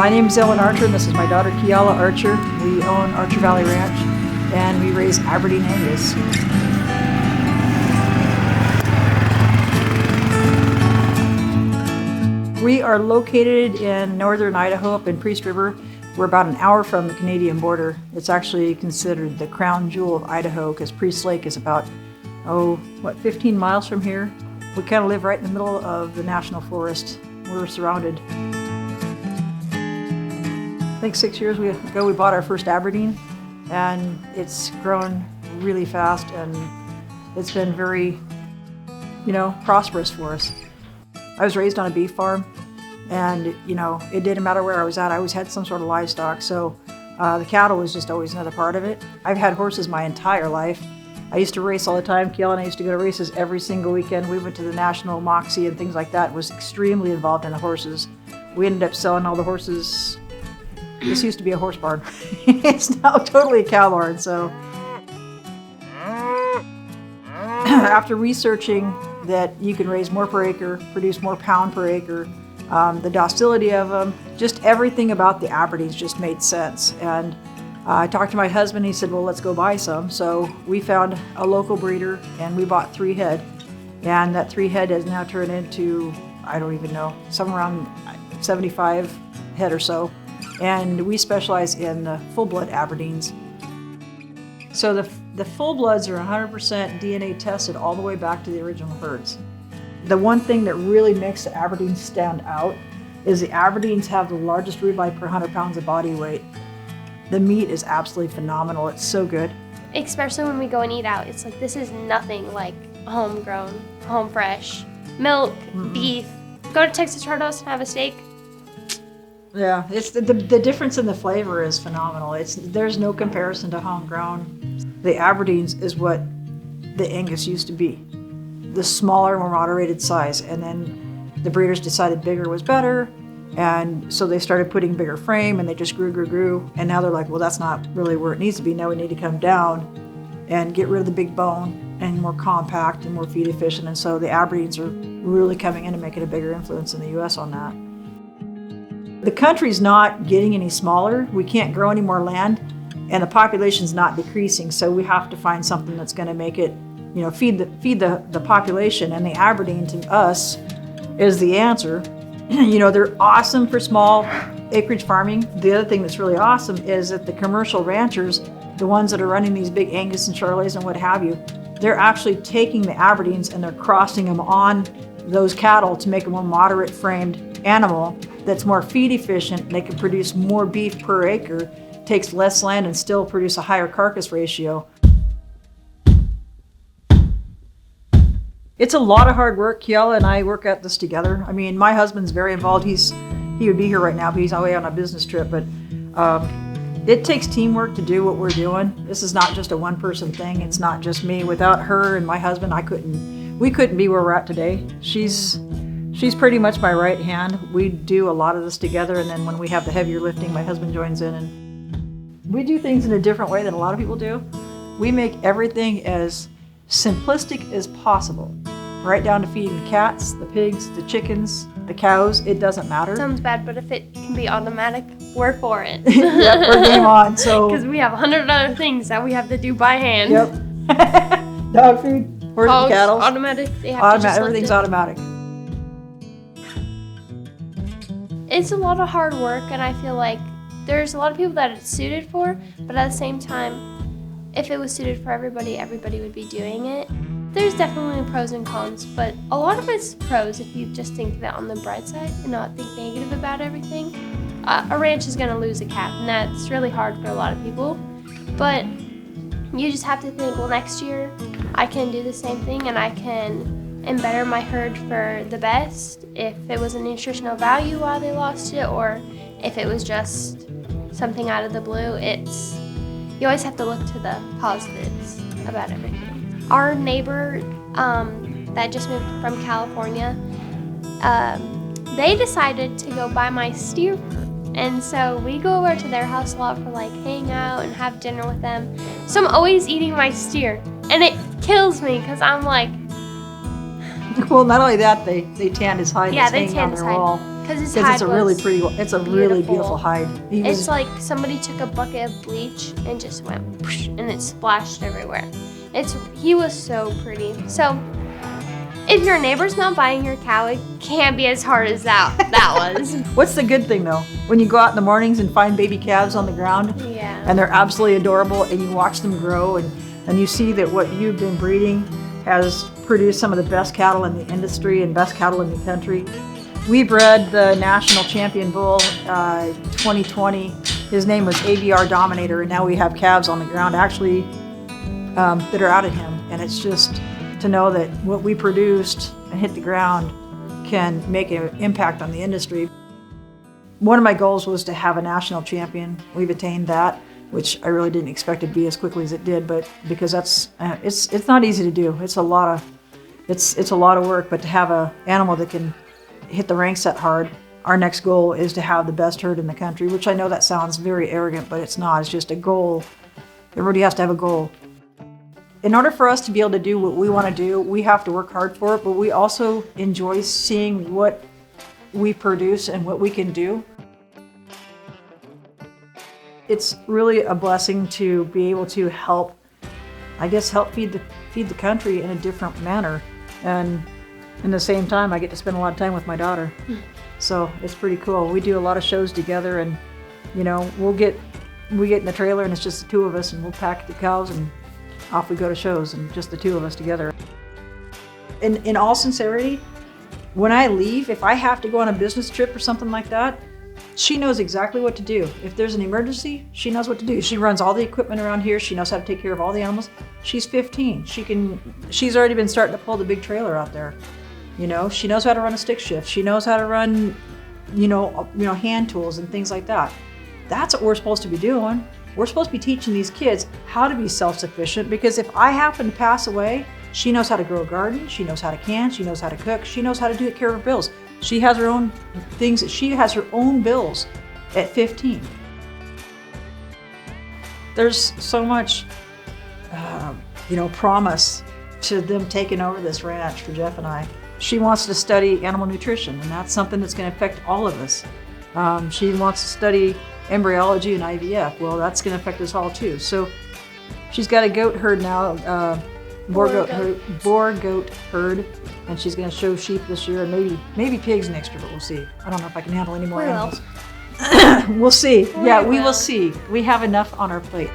My name is Archer, and this is my daughter Keala Archer. We own Archer Valley Ranch, and we raise Aberdeen Angus. We are located in Northern Idaho, up in Priest River. We're about an hour from the Canadian border. It's actually considered the crown jewel of Idaho because Priest Lake is about, 15 miles from here. We kind of live right in the middle of the national forest. We're surrounded. I think 6 years ago we bought our first Aberdeen, and it's grown really fast, and it's been very, prosperous for us. I was raised on a beef farm, and it didn't matter where I was at. I always had some sort of livestock, so the cattle was just always another part of it. I've had horses my entire life. I used to race all the time. Keala and I used to go to races every single weekend. We went to the National Moxie and things like that. Was extremely involved in the horses. We ended up selling all the horses. This used to be a horse barn. It's now totally a cow barn. So after researching that you can raise more per acre, produce more pound per acre, the docility of them, just everything about the Aberdeens just made sense. And I talked to my husband. He said, well, let's go buy some. So we found a local breeder, and we bought 3 head. And that 3 head has now turned into, I don't even know, somewhere around 75 head or so. And we specialize in the full-blood Aberdeens. So the full-bloods are 100% DNA tested all the way back to the original herds. The one thing that really makes the Aberdeens stand out is the Aberdeens have the largest ribeye per 100 pounds of body weight. The meat is absolutely phenomenal. It's so good. Especially when we go and eat out. It's like, this is nothing like homegrown, home fresh, milk, beef. Go to Texas Roadhouse and have a steak. Yeah, it's the difference in the flavor is phenomenal. There's no comparison to homegrown. The Aberdeens is what the Angus used to be. The smaller, more moderated size. And then the breeders decided bigger was better. And so they started putting bigger frame, and they just grew. And now they're like, well, that's not really where it needs to be. Now we need to come down and get rid of the big bone and more compact and more feed efficient. And so the Aberdeens are really coming in and making a bigger influence in the U.S. on that. The country's not getting any smaller. We can't grow any more land, and the population's not decreasing. So we have to find something that's going to make it, feed the population. And the Aberdeen, to us, is the answer. They're awesome for small acreage farming. The other thing that's really awesome is that the commercial ranchers, the ones that are running these big Angus and Charolais and what have you, they're actually taking the Aberdeens and they're crossing them on those cattle to make a more moderate framed animal that's more feed efficient. They can produce more beef per acre, takes less land, and still produce a higher carcass ratio. It's a lot of hard work. Keala and I work at this together. I mean, my husband's very involved. He would be here right now, but he's away on a business trip. But it takes teamwork to do what we're doing. This is not just a one-person thing. It's not just me. Without her and my husband, we couldn't be where we're at today. She's pretty much my right hand. We do a lot of this together, and then when we have the heavier lifting, my husband joins in, and we do things in a different way than a lot of people do. We make everything as simplistic as possible. Right down to feeding the cats, the pigs, the chickens, the cows. It doesn't matter. Sounds bad, but if it can be automatic, we're for it. Yep, we're game on. So because we have 100 other things that we have to do by hand. Yep. Dog food, horse and cattle. Automatic. They have to just everything's automatic. It's a lot of hard work, and I feel like there's a lot of people that it's suited for, but at the same time, if it was suited for everybody, everybody would be doing it. There's definitely pros and cons, but a lot of it's pros if you just think of it on the bright side and not think negative about everything. A ranch is going to lose a calf, and that's really hard for a lot of people. But you just have to think, well, next year I can do the same thing, and I can better my herd for the best. If it was a nutritional value why they lost it, or if it was just something out of the blue, you always have to look to the positives about everything. Our neighbor that just moved from California, they decided to go buy my steer. And so we go over to their house a lot for hang out and have dinner with them. So I'm always eating my steer. And it kills me because I'm like... Well, not only that, they tanned his hide. Yeah, that's they hanging on tanned his their hide. wall. Because his Because hide it's a really was pretty, it's a really beautiful hide. It's like somebody took a bucket of bleach and just went whoosh, and it splashed everywhere. He was so pretty. So if your neighbor's not buying your cow, it can't be as hard as that was. What's the good thing though? When you go out in the mornings and find baby calves on the ground, Yeah. and they're absolutely adorable, and you watch them grow, and you see that what you've been breeding has produced some of the best cattle in the industry and best cattle in the country. We bred the national champion bull 2020. His name was AVR Dominator, and now we have calves on the ground actually that are out of him. And it's just to know that what we produced and hit the ground can make an impact on the industry. One of my goals was to have a national champion. We've attained that, which I really didn't expect it to be as quickly as it did, but because that's it's not easy to do. It's a lot of work, but to have an animal that can hit the ranks that hard. Our next goal is to have the best herd in the country, which I know that sounds very arrogant, but it's not. It's just a goal. Everybody has to have a goal. In order for us to be able to do what we want to do, we have to work hard for it, but we also enjoy seeing what we produce and what we can do. It's really a blessing to be able to help feed the country in a different manner. And in the same time, I get to spend a lot of time with my daughter. So it's pretty cool. We do a lot of shows together, and we get in the trailer and it's just the two of us, and we'll pack the cows and off we go to shows, and just the two of us together. In all sincerity, when I leave, if I have to go on a business trip or something like that, she knows exactly what to do. If there's an emergency, she knows what to do. She runs all the equipment around here. She knows how to take care of all the animals. She's 15. She's already been starting to pull the big trailer out there. She knows how to run a stick shift. She knows how to run, hand tools and things like that. That's what we're supposed to be doing. We're supposed to be teaching these kids how to be self-sufficient, because if I happen to pass away, she knows how to grow a garden, she knows how to can, she knows how to cook, she knows how to take care of her bills. She has her own things, she has her own bills at 15. There's so much, promise to them taking over this ranch for Jeff and I. She wants to study animal nutrition, and that's something that's going to affect all of us. She wants to study embryology and IVF. Well, that's going to affect us all too. So she's got a goat herd now, boar goat herd, and she's going to show sheep this year, and maybe pigs next year, but we'll see. I don't know if I can handle any more animals. We'll see. We will see. We have enough on our plate.